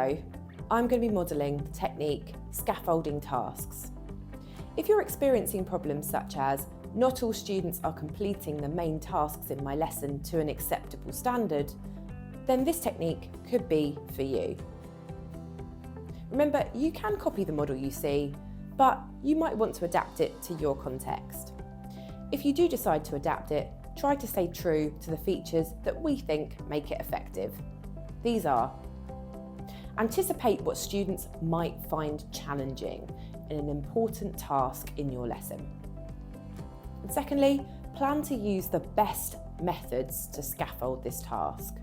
video, I'm going to be modelling the technique scaffolding tasks. If you're experiencing problems such as not all students are completing the main tasks in my lesson to an acceptable standard, then this technique could be for you. Remember, you can copy the model you see, but you might want to adapt it to your context. If you do decide to adapt it, try to stay true to the features that we think make it effective. These are: anticipate what students might find challenging in an important task in your lesson. And secondly, plan to use the best methods to scaffold this task.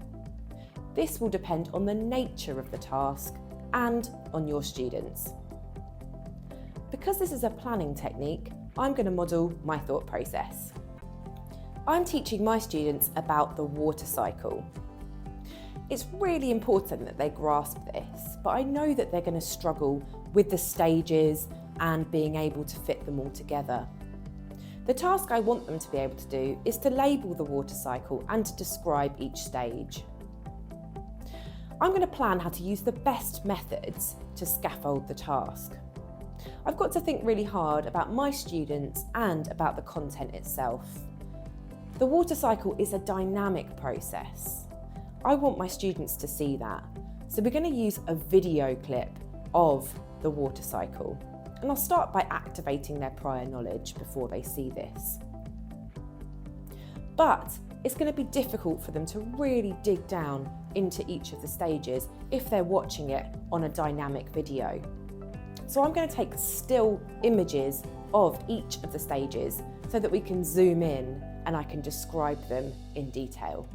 This will depend on the nature of the task and on your students. Because this is a planning technique, I'm going to model my thought process. I'm teaching my students about the water cycle. It's really important that they grasp this, but I know that they're going to struggle with the stages and being able to fit them all together. The task I want them to be able to do is to label the water cycle and to describe each stage. I'm going to plan how to use the best methods to scaffold the task. I've got to think really hard about my students and about the content itself. The water cycle is a dynamic process. I want my students to see that. So we're going to use a video clip of the water cycle. And I'll start by activating their prior knowledge before they see this. But it's going to be difficult for them to really dig down into each of the stages if they're watching it on a dynamic video. So I'm going to take still images of each of the stages so that we can zoom in and I can describe them in detail.